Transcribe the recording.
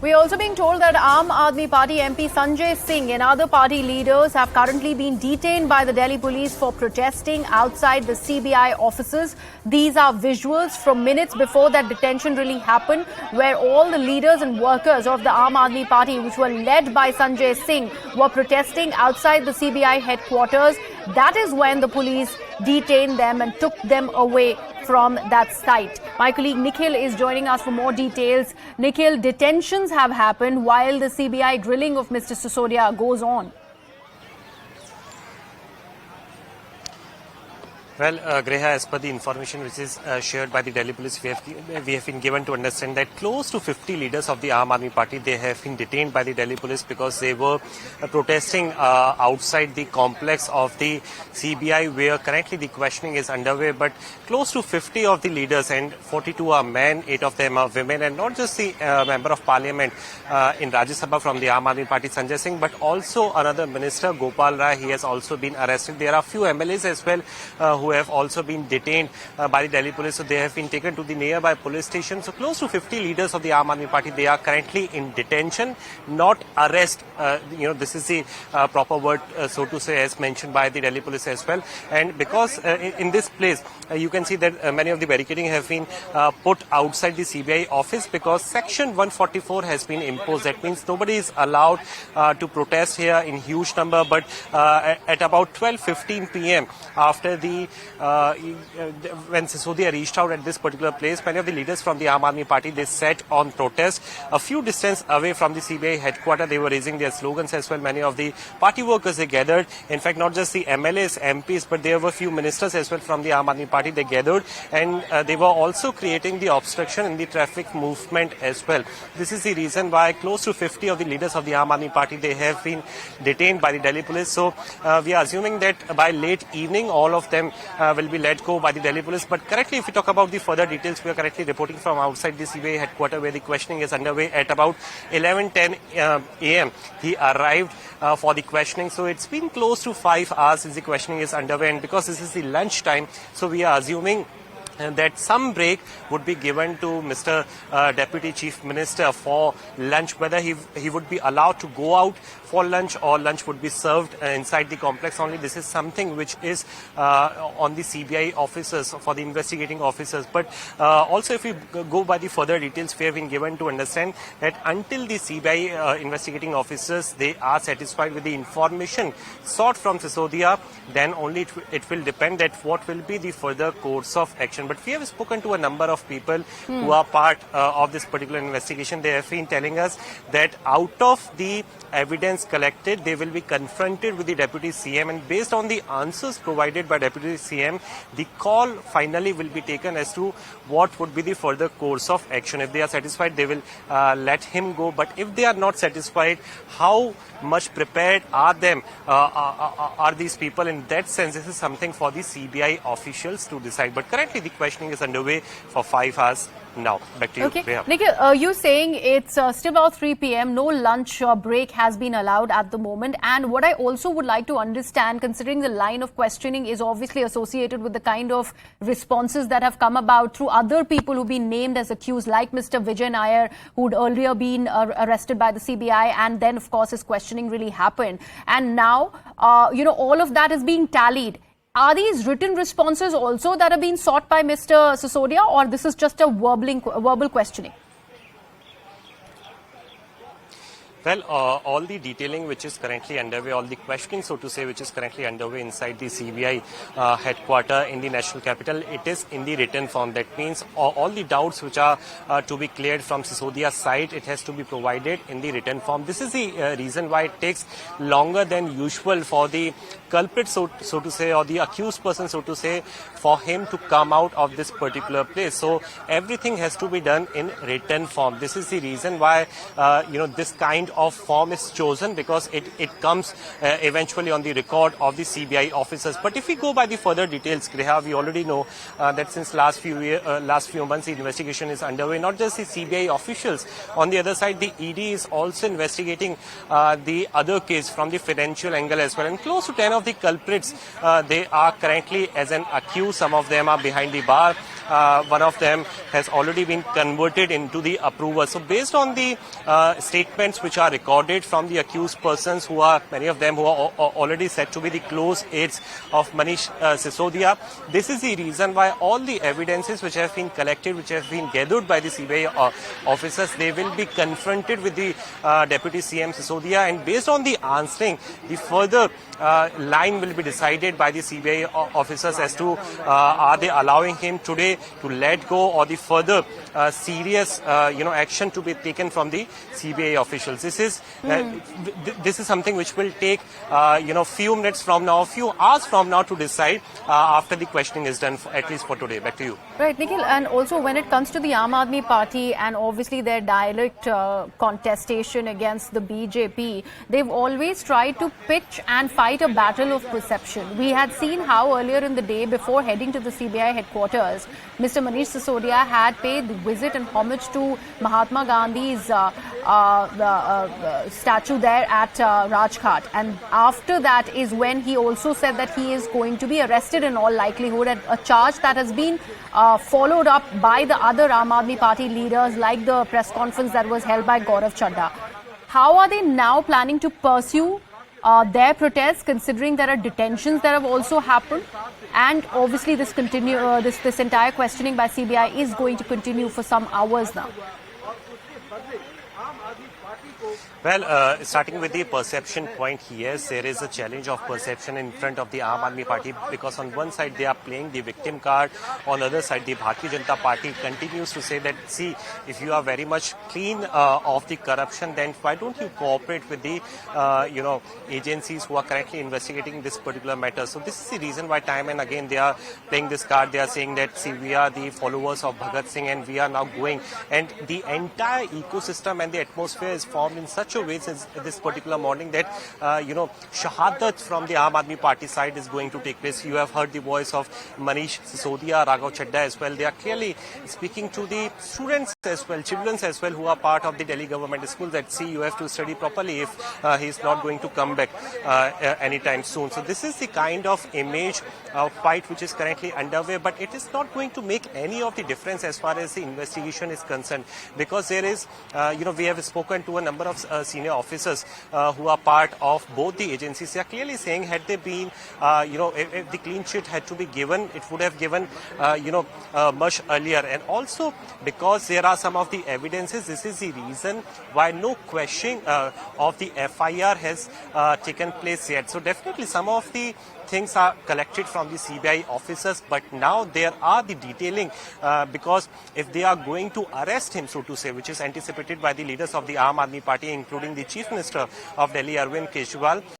We're also being told that Aam Aadmi Party MP Sanjay Singh and other party leaders have currently been detained by the Delhi police for protesting outside the CBI offices. These are visuals from minutes before that detention really happened, where all the leaders and workers of the Aam Aadmi Party, which were led by Sanjay Singh, were protesting outside the CBI headquarters. That is when the police detained them and took them away from that site. My colleague Nikhil is joining us for more details. Nikhil, detentions have happened while the CBI grilling of Mr. Sisodia goes on. Well, Greha, as per the information which is shared by the Delhi police, we have been given to understand that close to 50 leaders of the Aam Aadmi Party, they have been detained by the Delhi police because they were protesting outside the complex of the CBI, where currently the questioning is underway. But close to 50 of the leaders, and 42 are men, 8 of them are women, and not just the member of parliament in Rajya Sabha from the Aam Aadmi Party, Sanjay Singh, but also another minister, Gopal Rai. He has also been arrested. There are a few MLAs as well who have also been detained by the Delhi police. So they have been taken to the nearby police station. So close to 50 leaders of the Aam Aadmi Party, they are currently in detention, not arrest. This is the proper word, so to say, as mentioned by the Delhi police as well. And because in this place, you can see that many of the barricading have been put outside the CBI office because Section 144 has been imposed. That means nobody is allowed to protest here in huge number. But at about 12:15 p.m. after the when Sisodia reached out at this particular place, many of the leaders from the Aam Aadmi Party, they sat on protest a few distance away from the CBI headquarters. They were raising their slogans as well. Many of the party workers, they gathered. In fact, not just the MLAs, MPs, but there were few ministers as well from the Aam Aadmi Party. They gathered, and they were also creating the obstruction in the traffic movement as well. This is the reason why close to 50 of the leaders of the Aam Aadmi Party, they have been detained by the Delhi police. So we are assuming that by late evening, all of them will be let go by the Delhi police. But currently, if we talk about the further details, we are currently reporting from outside the CBI headquarters, where the questioning is underway. At about 11:10 a.m. he arrived for the questioning. So it's been close to 5 hours since the questioning is underway, and because this is the lunch time, so we are assuming that some break would be given to Mr. Deputy Chief Minister for lunch, whether he would be allowed to go out for lunch or lunch would be served inside the complex only. This is something which is on the CBI officers, for the investigating officers. But also, if we go by the further details, we have been given to understand that until the CBI investigating officers, they are satisfied with the information sought from Sisodia, then only it will depend that what will be the further course of action. But we have spoken to a number of people who are part of this particular investigation. They have been telling us that out of the evidence collected, they will be confronted with the Deputy CM, and based on the answers provided by Deputy CM, the call finally will be taken as to what would be the further course of action. If they are satisfied, they will let him go. But if they are not satisfied, how much prepared are these people? In that sense, this is something for the CBI officials to decide. But currently, the questioning is underway for 5 hours now. Back to you. Okay. Nikhil, you're saying it's still about 3 p.m. No lunch break has been allowed at the moment. And what I also would like to understand, considering the line of questioning is obviously associated with the kind of responses that have come about through other people who've been named as accused, like Mr. Vijay Nair, who'd earlier been arrested by the CBI, and then, of course, his questioning really happened. And now, all of that is being tallied. Are these written responses also that are being sought by Mr. Sisodia, or this is just a verbal questioning? Well, all the detailing which is currently underway, all the questioning, so to say, which is currently underway inside the CBI headquarters in the national capital, it is in the written form. That means all the doubts which are to be cleared from Sisodia's side, it has to be provided in the written form. This is the reason why it takes longer than usual for the culprit, so to say, or the accused person, so to say, for him to come out of this particular place. So everything has to be done in written form. This is the reason why, this kind of form is chosen, because it comes eventually on the record of the CBI officers. But if we go by the further details, Greha, we already know that since last few months the investigation is underway. Not just the CBI officials. On the other side, the ED is also investigating the other case from the financial angle as well. And close to 10 of of the culprits, they are currently as an accused. Some of them are behind the bar. One of them has already been converted into the approver. So based on the statements which are recorded from the accused persons, who are many of them who are already said to be the close aides of Manish Sisodia, this is the reason why all the evidences which have been collected, which have been gathered by the CBI officers, they will be confronted with the Deputy CM Sisodia, and based on the answering, the further line will be decided by the CBI officers as to are they allowing him today to let go, or the further serious action to be taken from the CBI officials. This is something which will take few minutes from now, few hours from now to decide after the questioning is done, at least for today. Back to you. Right, Nikhil, and also when it comes to the Aam Aadmi Party and obviously their direct contestation against the BJP, they've always tried to pitch and fight a battle of perception. We had seen how earlier in the day, before heading to the CBI headquarters, Mr. Manish Sisodia had paid visit and homage to Mahatma Gandhi's statue there at Rajghat. And after that is when he also said that he is going to be arrested in all likelihood, and a charge that has been followed up by the other Aam Aadmi Party leaders, like the press conference that was held by Gaurav Chadha. How are they now planning to pursue their protests, considering there are detentions that have also happened, and obviously this entire questioning by CBI is going to continue for some hours now? Well, starting with the perception point, yes, there is a challenge of perception in front of the Aam Aadmi Party, because on one side they are playing the victim card, on the other side the Bharatiya Janata Party continues to say that, see, if you are very much clean of the corruption, then why don't you cooperate with the agencies who are currently investigating this particular matter. So this is the reason why time and again they are playing this card. They are saying that, see, we are the followers of Bhagat Singh and we are now going, and the entire ecosystem and the atmosphere is formed in such a way since this particular morning that shahadat from the Aam Aadmi Party side is going to take place. You have heard the voice of Manish Sisodia, Raghav Chadha as well. They are clearly speaking to the students as well, children as well, who are part of the Delhi government school, that, see, you have to study properly if he is not going to come back anytime soon. So this is the kind of image fight which is currently underway, but it is not going to make any of the difference as far as the investigation is concerned, because there is we have spoken to a number of senior officers who are part of both the agencies. They are clearly saying, had they been, if the clean sheet had to be given, it would have given, much earlier. And also, because there are some of the evidences, this is the reason why no questioning of the FIR has taken place yet. So definitely some of the things are collected from the CBI officers, but now there are the detailing, because if they are going to arrest him, so to say, which is anticipated by the leaders of the Aam Aadmi Party, including the Chief Minister of Delhi, Arvind Kejriwal,